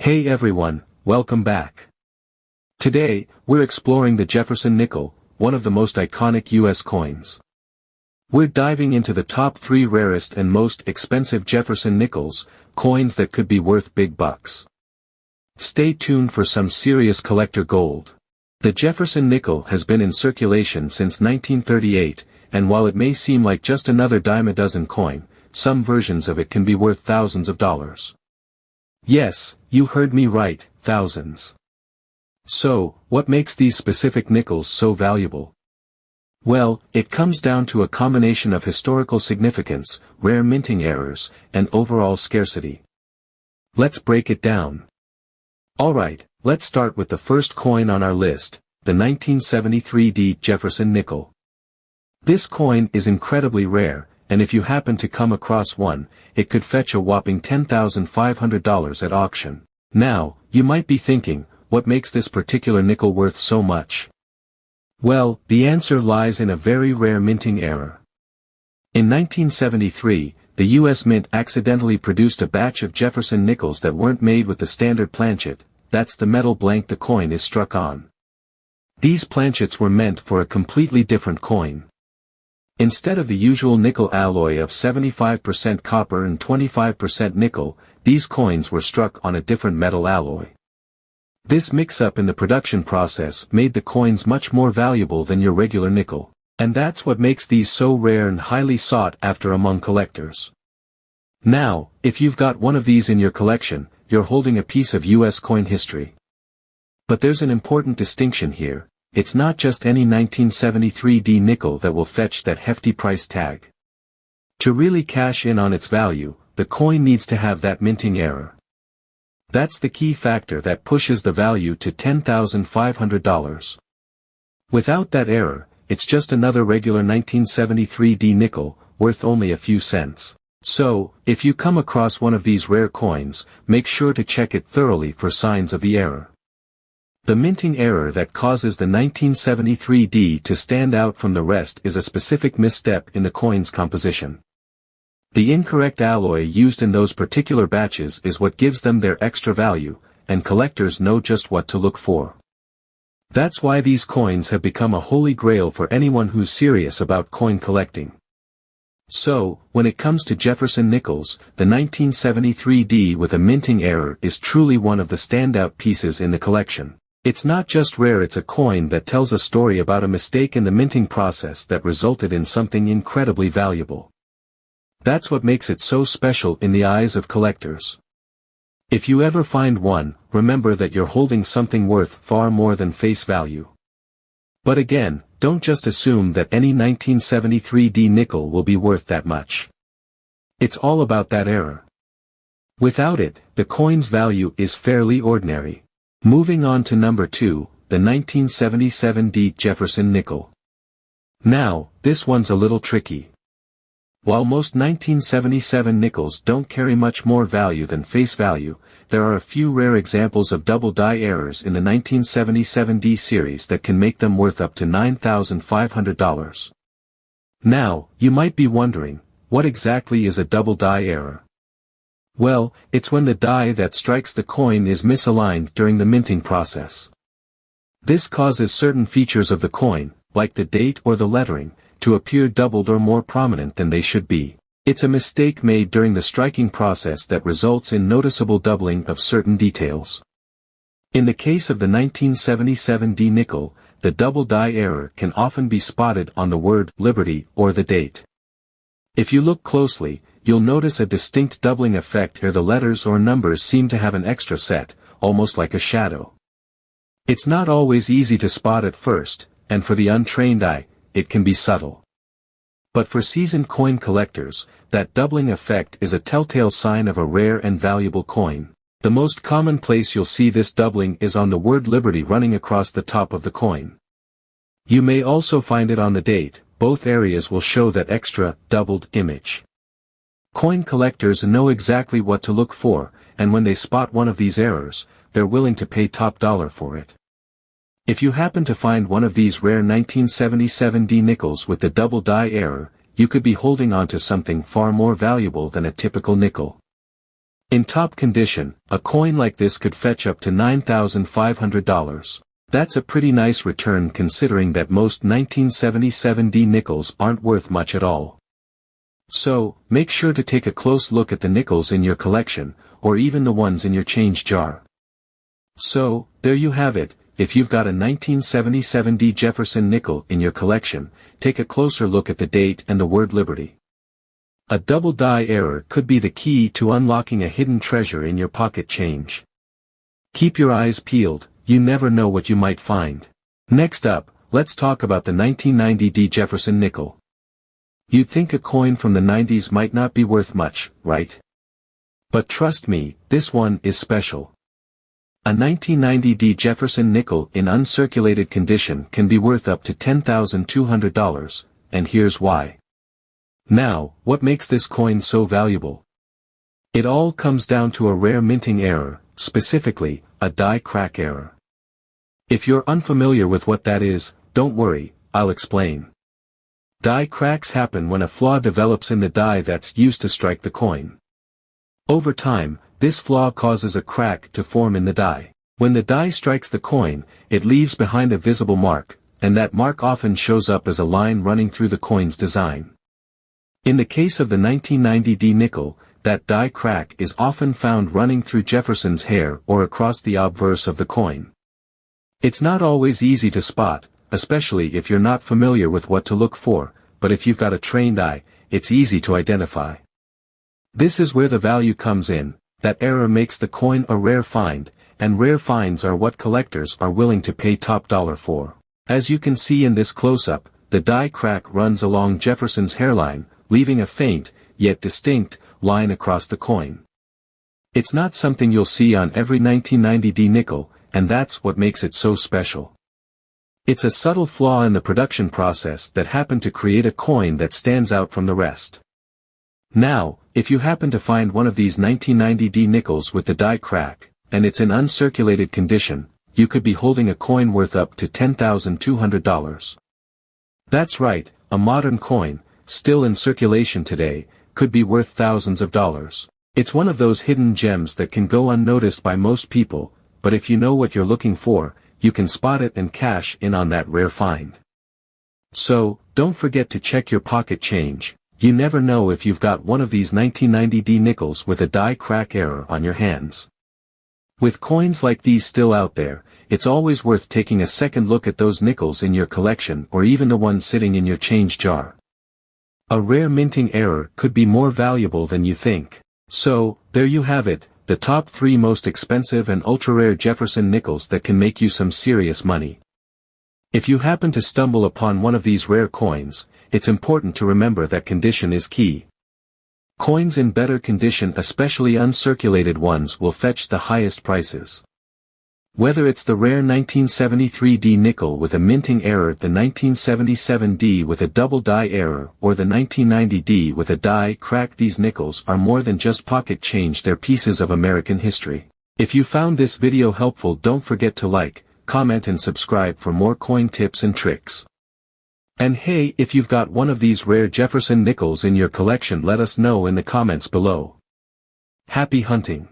Hey everyone, welcome back. Today, we're exploring the Jefferson Nickel, one of the most iconic U.S. coins. We're diving into the top 3 rarest and most expensive Jefferson Nickels, coins that could be worth big bucks. Stay tuned for some serious collector gold. The Jefferson Nickel has been in circulation since 1938, and while it may seem like just another dime a dozen coin, some versions of it can be worth thousands of dollars. Yes, you heard me right, thousands. So, what makes these specific nickels so valuable? Well, it comes down to a combination of historical significance, rare minting errors, and overall scarcity. Let's break it down. Alright, let's start with the first coin on our list, the 1973 Jefferson Nickel. This coin is incredibly rare, and if you happen to come across one, it could fetch a whopping $10,500 at auction. Now, you might be thinking, what makes this particular nickel worth so much? Well, the answer lies in a very rare minting error. In 1973, the U.S. Mint accidentally produced a batch of Jefferson Nickels that weren't made with the standard planchet, that's the metal blank the coin is struck on. These planchets were meant for a completely different coin. Instead of the usual nickel alloy of 75% copper and 25% nickel, these coins were struck on a different metal alloy. This mix-up in the production process made the coins much more valuable than your regular nickel, and that's what makes these so rare and highly sought after among collectors. Now, if you've got one of these in your collection, you're holding a piece of U.S. coin history. But there's an important distinction here. It's not just any 1973 nickel that will fetch that hefty price tag. To really cash in on its value, the coin needs to have that minting error. That's the key factor that pushes the value to $10,500. Without that error, it's just another regular 1973 nickel, worth only a few cents. So, if you come across one of these rare coins, make sure to check it thoroughly for signs of the error. The minting error that causes the 1973 to stand out from the rest is a specific misstep in the coin's composition. The incorrect alloy used in those particular batches is what gives them their extra value, and collectors know just what to look for. That's why these coins have become a holy grail for anyone who's serious about coin collecting. So, when it comes to Jefferson Nickels, the 1973 with a minting error is truly one of the standout pieces in the collection. It's not just rare, it's a coin that tells a story about a mistake in the minting process that resulted in something incredibly valuable. That's what makes it so special in the eyes of collectors. If you ever find one, remember that you're holding something worth far more than face value. But again, don't just assume that any 1973 nickel will be worth that much. It's all about that error. Without it, the coin's value is fairly ordinary. Moving on to number 2, the 1977 Jefferson Nickel. Now, this one's a little tricky. While most 1977 nickels don't carry much more value than face value, there are a few rare examples of double die errors in the 1977 series that can make them worth up to $9,500. Now, you might be wondering, what exactly is a double die error? Well, it's when the die that strikes the coin is misaligned during the minting process. This causes certain features of the coin, like the date or the lettering, to appear doubled or more prominent than they should be. It's a mistake made during the striking process that results in noticeable doubling of certain details. In the case of the 1977 nickel, the double die error can often be spotted on the word Liberty or the date. If you look closely, you'll notice a distinct doubling effect where the letters or numbers seem to have an extra set, almost like a shadow. It's not always easy to spot at first, and for the untrained eye, it can be subtle. But for seasoned coin collectors, that doubling effect is a telltale sign of a rare and valuable coin. The most common place you'll see this doubling is on the word Liberty running across the top of the coin. You may also find it on the date. Both areas will show that extra, doubled image. Coin collectors know exactly what to look for, and when they spot one of these errors, they're willing to pay top dollar for it. If you happen to find one of these rare 1977 nickels with the double die error, you could be holding on to something far more valuable than a typical nickel. In top condition, a coin like this could fetch up to $9,500. That's a pretty nice return considering that most 1977 D nickels aren't worth much at all. So, make sure to take a close look at the nickels in your collection, or even the ones in your change jar. So, there you have it. If you've got a 1977 D Jefferson nickel in your collection, take a closer look at the date and the word Liberty. A double die error could be the key to unlocking a hidden treasure in your pocket change. Keep your eyes peeled, you never know what you might find. Next up, let's talk about the 1990 D Jefferson nickel. You'd think a coin from the 90s might not be worth much, right? But trust me, this one is special. A 1990 D Jefferson nickel in uncirculated condition can be worth up to $10,200, and here's why. Now, what makes this coin so valuable? It all comes down to a rare minting error, specifically, a die crack error. If you're unfamiliar with what that is, don't worry, I'll explain. Die cracks happen when a flaw develops in the die that's used to strike the coin. Over time, this flaw causes a crack to form in the die. When the die strikes the coin, it leaves behind a visible mark, and that mark often shows up as a line running through the coin's design. In the case of the 1990 D nickel, that die crack is often found running through Jefferson's hair or across the obverse of the coin. It's not always easy to spot, especially if you're not familiar with what to look for, but if you've got a trained eye, it's easy to identify. This is where the value comes in. That error makes the coin a rare find, and rare finds are what collectors are willing to pay top dollar for. As you can see in this close-up, the die crack runs along Jefferson's hairline, leaving a faint, yet distinct, line across the coin. It's not something you'll see on every 1990 D nickel, and that's what makes it so special. It's a subtle flaw in the production process that happened to create a coin that stands out from the rest. Now, if you happen to find one of these 1990 D nickels with the die crack, and it's in uncirculated condition, you could be holding a coin worth up to $10,200. That's right, a modern coin, still in circulation today, could be worth thousands of dollars. It's one of those hidden gems that can go unnoticed by most people, but if you know what you're looking for, you can spot it and cash in on that rare find. So, don't forget to check your pocket change. You never know if you've got one of these 1990 D nickels with a die crack error on your hands. With coins like these still out there, it's always worth taking a second look at those nickels in your collection or even the ones sitting in your change jar. A rare minting error could be more valuable than you think. So, there you have it, the top 3 most expensive and ultra-rare Jefferson nickels that can make you some serious money. If you happen to stumble upon one of these rare coins, it's important to remember that condition is key. Coins in better condition, especially uncirculated ones, will fetch the highest prices. Whether it's the rare 1973 D nickel with a minting error, the 1977 D with a double die error, or the 1990 D with a die crack, these nickels are more than just pocket change, they're pieces of American history. If you found this video helpful, don't forget to like, comment and subscribe for more coin tips and tricks. And hey, if you've got one of these rare Jefferson nickels in your collection, let us know in the comments below. Happy hunting!